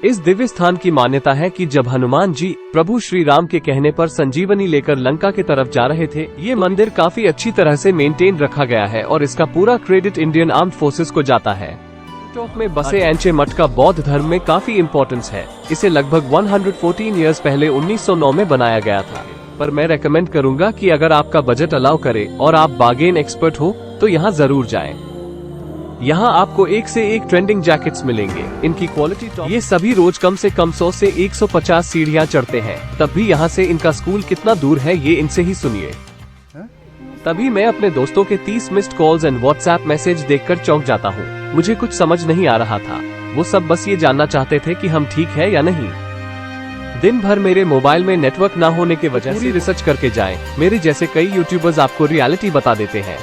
इस दिव्य स्थान की मान्यता है कि जब हनुमान जी प्रभु श्री राम के कहने पर संजीवनी लेकर लंका की तरफ जा रहे थे, ये मंदिर काफी अच्छी तरह से मेंटेन रखा गया है और इसका पूरा क्रेडिट इंडियन आर्म्ड फोर्सेस को जाता है। गैंगटॉक में बसे एंचे मठ का बौद्ध धर्म में काफी इम्पोर्टेंस है। इसे लगभग 114 ईयर्स पहले 1909 में बनाया गया था। पर मैं रेकमेंड करूंगा कि अगर आपका बजट अलाउ करे और आप बार्गेन एक्सपर्ट हो तो यहाँ जरूर जाएं। यहाँ आपको एक से एक ट्रेंडिंग जैकेट्स मिलेंगे। इनकी क्वालिटी टॉप। ये सभी रोज कम से कम 100 से 150 सीढ़ियाँ चढ़ते हैं। तब भी यहाँ से इनका स्कूल कितना दूर है ये इनसे ही सुनिए। तभी मैं अपने दोस्तों के 30 missed calls and WhatsApp message देखकर चौंक जाता हूँ। मुझे कुछ समझ नहीं आ रहा था। वो सब बस ये जानना चाहते थे कि हम ठीक है या नहीं। दिन भर मेरे मोबाइल में नेटवर्क ना होने की वजह से रिसर्च करके जाएं। मेरे जैसे कई यूट्यूबर्स आपको रियलिटी बता देते हैं।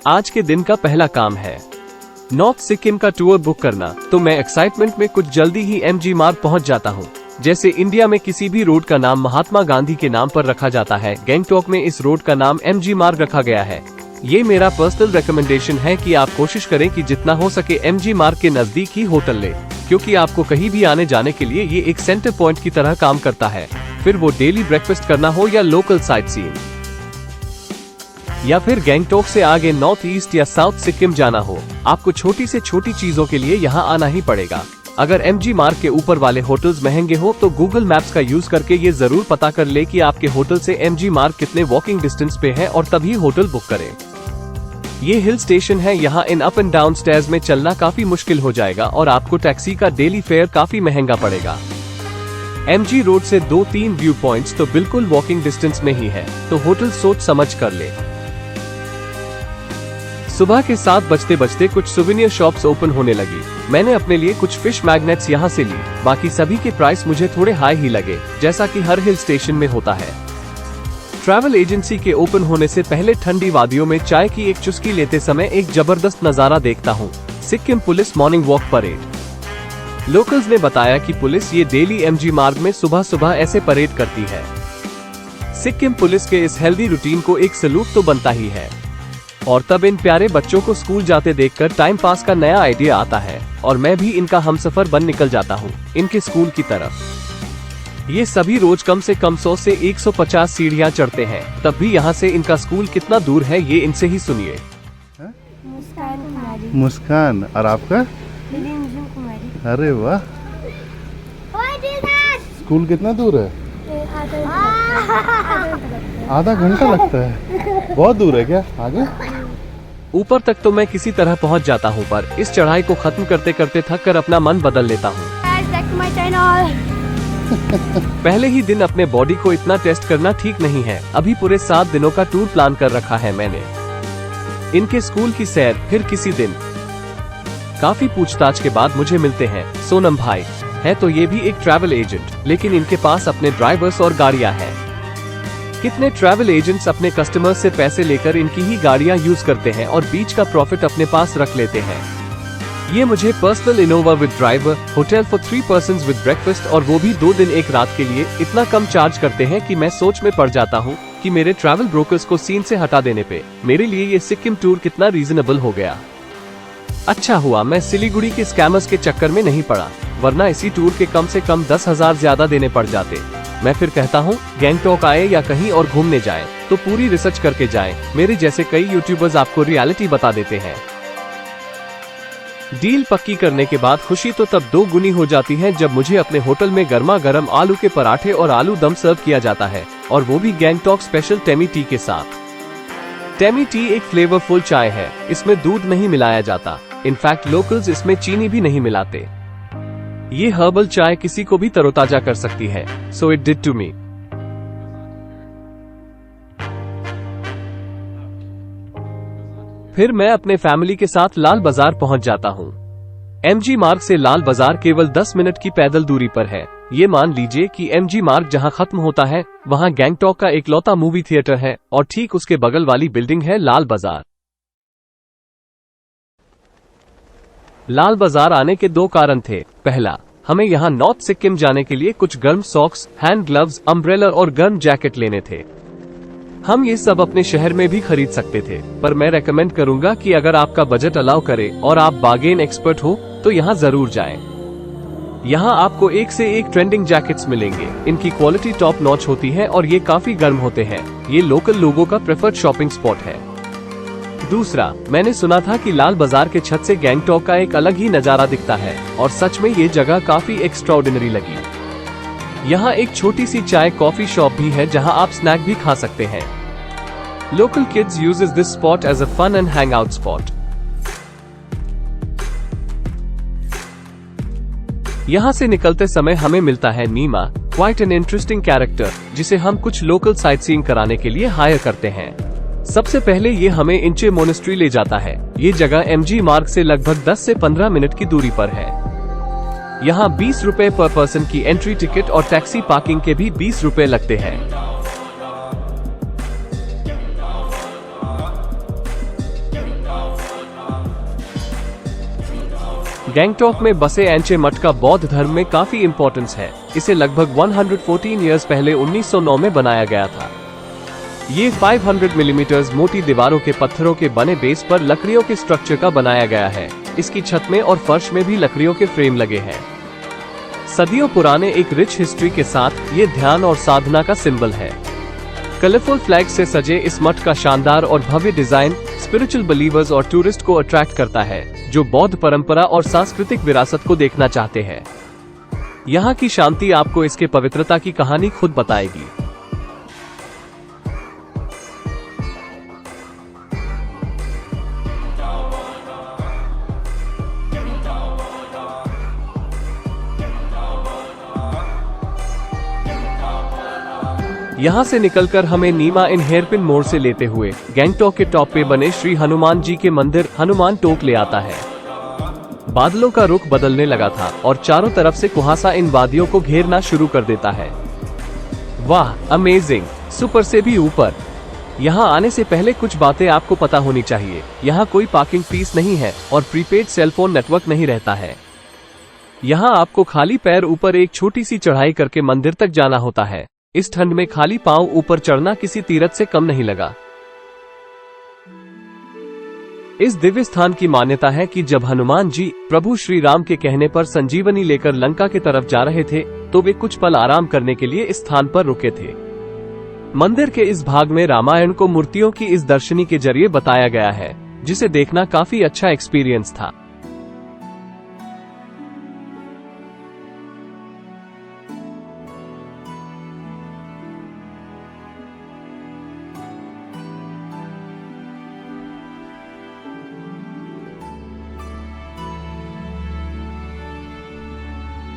आज के दिन का पहला काम है नॉर्थ सिक्किम का टूर बुक करना। तो मैं एक्साइटमेंट में कुछ जल्दी ही एमजी मार्ग पहुंच जाता हूं। जैसे इंडिया में किसी भी रोड का नाम महात्मा गांधी के नाम पर रखा जाता है, गैंगटॉक में इस रोड का नाम एमजी मार्ग रखा गया है। ये मेरा पर्सनल रिकमेंडेशन है कि आप कोशिश करें कि जितना हो सके एमजी मार्ग के नजदीक ही होटल ले, क्योंकि आपको कहीं भी आने जाने के लिए ये एक सेंटर पॉइंट की तरह काम करता है। फिर वो डेली ब्रेकफास्ट करना हो या लोकल साइट सीइंग, या फिर गैंगटॉक से आगे नॉर्थ ईस्ट या साउथ सिक्किम जाना हो, आपको छोटी से छोटी चीजों के लिए यहाँ आना ही पड़ेगा। अगर एमजी मार्ग के ऊपर वाले होटल्स महंगे हो तो गूगल मैप्स का यूज करके ये जरूर पता कर ले कि आपके होटल से एमजी मार्ग कितने वॉकिंग डिस्टेंस पे है और तभी होटल बुक करें। ये हिल स्टेशन है, यहाँ in up and down stairs में चलना काफी मुश्किल हो जाएगा और आपको टैक्सी का डेली फेयर काफी महंगा पड़ेगा। एमजी रोड से 2-3 व्यू पॉइंट्स तो बिल्कुल वॉकिंग डिस्टेंस में ही है, तो होटल सोच समझ कर ले। सुबह के 7 बजते बजते कुछ सुवेनियर शॉप्स ओपन होने लगी। मैंने अपने लिए कुछ फिश मैग्नेट्स यहाँ से ली। बाकी सभी के प्राइस मुझे थोड़े हाई ही लगे, जैसा कि हर हिल स्टेशन में होता है। ट्रैवल एजेंसी के ओपन होने से पहले ठंडी वादियों में चाय की एक चुस्की लेते समय एक जबरदस्त नजारा देखता हूँ। Sikkim police morning walk parade. Locals ने बताया कि पुलिस ये डेली एमजी मार्ग में सुबह सुबह ऐसे परेड करती है। सिक्किम पुलिस के इस हेल्दी रूटीन को एक सैल्यूट तो बनता ही है। और तब इन प्यारे बच्चों को स्कूल जाते देखकर टाइम पास का नया आइडिया आता है और मैं भी इनका हमसफर बन निकल जाता हूँ इनके स्कूल की तरफ। ये सभी रोज कम से कम 100 से 150 सीढ़ियाँ चढ़ते हैं। तब भी यहाँ से इनका स्कूल कितना दूर है ये इनसे ही सुनिए। मुस्कान। और आपका? अरे वाह। स्कूल कितना दूर है? आधा घंटा लगता है। बहुत दूर है क्या? आगे ऊपर तक तो मैं किसी तरह पहुंच जाता हूं, पर इस चढ़ाई को खत्म करते करते थक कर अपना मन बदल लेता हूं। पहले ही दिन अपने बॉडी को इतना टेस्ट करना ठीक नहीं है। अभी पूरे 7 दिनों का टूर प्लान कर रखा है मैंने। इनके स्कूल की सैर फिर किसी दिन। काफी पूछताछ के बाद मुझे मिलते हैं सोनम भाई। है तो ये भी एक ट्रैवल एजेंट, लेकिन इनके पास अपने ड्राइवर्स और गाड़ियां हैं। कितने ट्रैवल एजेंट्स अपने कस्टमर्स से पैसे लेकर इनकी ही गाड़ियां यूज करते हैं और बीच का प्रॉफिट अपने पास रख लेते हैं। ये मुझे personal Innova with driver, hotel for 3 persons with breakfast और वो भी 2 दिन 1 रात के लिए इतना कम चार्ज करते हैं कि मैं सोच में पड़ जाता हूँ कि मेरे ट्रैवल ब्रोकर्स को सीन से हटा देने पे मेरे लिए ये सिक्किम टूर कितना रीजनेबल हो गया। अच्छा हुआ मैं सिलीगुड़ी के स्कैमर्स के चक्कर में नहीं पड़ा, वरना इसी टूर के कम से कम 10,000 ज्यादा देने पड़ जाते। मैं फिर कहता हूँ गैंगटॉक आए या कहीं और घूमने जाएं, तो पूरी रिसर्च करके जाएं। मेरे जैसे कई यूट्यूबर्स आपको रियलिटी बता देते हैं। डील पक्की करने के बाद खुशी तो तब 2 गुनी हो जाती है जब मुझे अपने होटल में गर्मा गर्म आलू के पराठे और आलू दम सर्व किया जाता है, और वो भी गैंगटॉक स्पेशल टेमी टी के साथ। टेमी टी एक फ्लेवरफुल चाय है, इसमें दूध नहीं मिलाया जाता। इनफैक्ट लोकल्स इसमें चीनी भी नहीं मिलाते। ये हर्बल चाय किसी को भी तरोताजा कर सकती है, so it did to me. फिर मैं अपने फैमिली के साथ लाल बाजार पहुंच जाता हूं। एमजी मार्ग से लाल बाजार केवल 10 मिनट की पैदल दूरी पर है। ये मान लीजिए कि एमजी मार्ग जहां खत्म होता है वहां गैंगटॉक का इकलौता मूवी थिएटर है और ठीक उसके बगल वाली बिल्डिंग है लाल बाजार। लाल बाजार आने के 2 कारण थे। पहला, हमें यहाँ नॉर्थ सिक्किम जाने के लिए कुछ गर्म सॉक्स, हैंड ग्लव्स, अम्ब्रेला और गर्म जैकेट लेने थे। हम ये सब अपने शहर में भी खरीद सकते थे, पर मैं रेकमेंड करूंगा कि अगर आपका बजट अलाउ करे और आप बार्गेन एक्सपर्ट हो तो यहाँ जरूर जाएं। यहाँ आपको एक से एक ट्रेंडिंग जैकेट्स मिलेंगे। इनकी क्वालिटी टॉप नॉच होती है और ये काफी गर्म होते हैं। ये लोकल लोगों का प्रेफर्ड शॉपिंग स्पॉट है। दूसरा, मैंने सुना था कि लाल बाजार के छत से गैंगटॉक का एक अलग ही नजारा दिखता है और सच में ये जगह काफी एक्स्ट्राऑर्डिनरी लगी। यहाँ एक छोटी सी चाय कॉफी शॉप भी है जहाँ आप स्नैक भी खा सकते हैं। Local kids uses this spot as a fun and hang out spot. यहाँ से निकलते समय हमें मिलता है Neema, quite an interesting character, जिसे हम कुछ लोकल साइट सीइंग कराने के लिए हायर करते हैं। सबसे पहले ये हमें इंचे मोनेस्ट्री ले जाता है। ये जगह एमजी मार्ग से लगभग 10 से 15 मिनट की दूरी पर है। यहाँ 20 रुपए पर पर्सन की एंट्री टिकट और टैक्सी पार्किंग के भी 20 रुपए लगते हैं। गैंगटॉक में बसे एंचे मठ का बौद्ध धर्म में काफी इम्पोर्टेंस है। इसे लगभग 114 इयर्स पहले 1909 में बनाया गया था। ये 500 मिलीमीटर मोटी दीवारों के पत्थरों के बने बेस पर लकड़ियों के स्ट्रक्चर का बनाया गया है। इसकी छत में और फर्श में भी लकड़ियों के फ्रेम लगे हैं। सदियों पुराने एक रिच हिस्ट्री के साथ ये ध्यान और साधना का सिंबल है। कलरफुल फ्लैग से सजे इस मठ का शानदार और भव्य डिजाइन स्पिरिचुअल बिलीवर्स और टूरिस्ट को अट्रैक्ट करता है, जो बौद्ध परंपरा और सांस्कृतिक विरासत को देखना चाहते हैं। यहाँ की शांति आपको इसके पवित्रता की कहानी खुद बताएगी। यहाँ से निकलकर हमें नीमा इन हेयरपिन मोड़ से लेते हुए गैंगटॉक के टॉप पे बने श्री हनुमान जी के मंदिर हनुमान टोक ले आता है। बादलों का रुख बदलने लगा था और चारों तरफ से कुहासा इन वादियों को घेरना शुरू कर देता है। वाह, अमेजिंग, सुपर से भी ऊपर। यहाँ आने से पहले कुछ बातें आपको पता होनी चाहिए। यहाँ कोई पार्किंग फीस नहीं है और प्रीपेड सेलफोन नेटवर्क नहीं रहता है। यहाँ आपको खाली पैर ऊपर एक छोटी सी चढ़ाई करके मंदिर तक जाना होता है। इस ठंड में खाली पांव ऊपर चढ़ना किसी तीरथ से कम नहीं लगा। इस दिव्य स्थान की मान्यता है कि जब हनुमान जी प्रभु श्री राम के कहने पर संजीवनी लेकर लंका की तरफ जा रहे थे तो वे कुछ पल आराम करने के लिए इस स्थान पर रुके थे। मंदिर के इस भाग में रामायण को मूर्तियों की इस दर्शनी के जरिए बताया गया है, जिसे देखना काफी अच्छा एक्सपीरियंस था।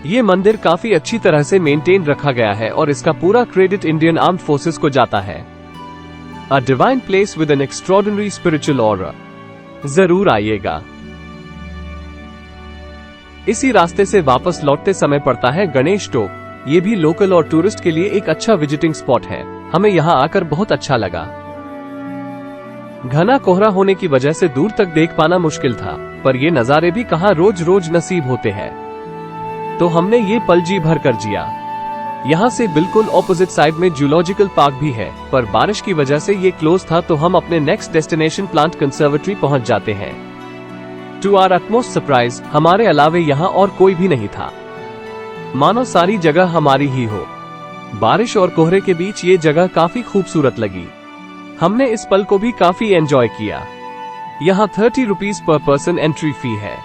ये मंदिर काफी अच्छी तरह से मेंटेन रखा गया है और इसका पूरा क्रेडिट इंडियन आर्म्ड फोर्सेस को जाता है। A divine place with an extraordinary spiritual aura. जरूर आइएगा। इसी रास्ते से वापस लौटते समय पड़ता है गणेश टोक। ये भी लोकल और टूरिस्ट के लिए एक अच्छा विजिटिंग स्पॉट है। हमें यहाँ आकर बहुत अच्छा लगा। घना कोहरा होने की वजह से दूर तक देख पाना मुश्किल था, पर ये नज़ारे भी कहाँ रोज रोज नसीब होते हैं, तो हमने ये पल जी भर कर जिया। यहाँ से बिल्कुल ऑपोजिट साइड में जूलॉजिकल पार्क भी है, पर बारिश की वजह से ये क्लोज था, तो हम अपने नेक्स्ट डेस्टिनेशन प्लांट कंजर्वेटरी पहुंच जाते हैं। टू आवर अटमोस्ट सरप्राइज, हमारे अलावे यहाँ और कोई भी नहीं था। मानो सारी जगह हमारी ही हो। बारिश और कोहरे के बीच ये जगह काफी खूबसूरत लगी। हमने इस पल को भी काफी एंजॉय किया। यहाँ 30 rupees per person entry fee है।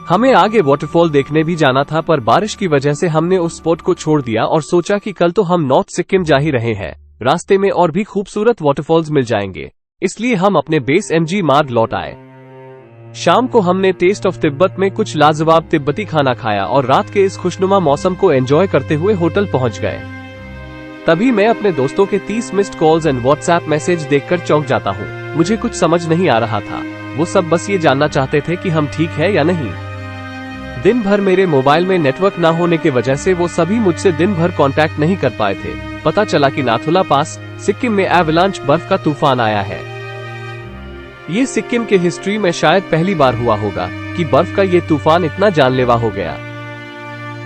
हमें आगे वाटरफॉल देखने भी जाना था, पर बारिश की वजह से हमने उस स्पॉट को छोड़ दिया और सोचा कि कल तो हम नॉर्थ सिक्किम जा ही रहे हैं, रास्ते में और भी खूबसूरत वाटरफॉल्स मिल जाएंगे, इसलिए हम अपने बेस एमजी मार्ग लौट आए। शाम को हमने टेस्ट ऑफ तिब्बत में कुछ लाजवाब तिब्बती खाना खाया और रात के इस खुशनुमा मौसम को एंजॉय करते हुए होटल पहुंच गए। तभी मैं अपने दोस्तों के 30 missed calls and WhatsApp message देखकर चौंक जाता हूँ। मुझे कुछ समझ नहीं आ रहा था। वो सब बस ये जानना चाहते थे कि हम ठीक है या नहीं। दिन भर मेरे मोबाइल में नेटवर्क ना होने की वजह से वो सभी मुझसे दिन भर कांटेक्ट नहीं कर पाए थे। पता चला कि नाथुला पास सिक्किम में एवलांच बर्फ का तूफान आया है। ये सिक्किम के हिस्ट्री में शायद पहली बार हुआ होगा कि बर्फ का ये तूफान इतना जानलेवा हो गया।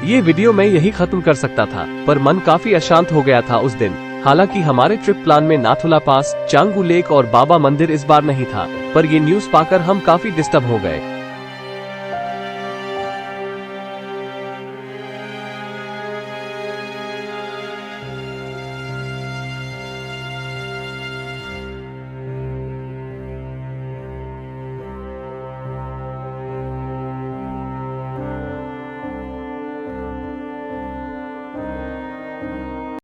ये वीडियो मैं यही खत्म कर सकता था, पर मन काफी अशांत हो गया था उस दिन। हालांकि हमारे ट्रिप प्लान में नाथुला पास, चांगू लेक और बाबा मंदिर इस बार नहीं था, पर ये न्यूज़ पाकर हम काफी डिस्टर्ब हो गए।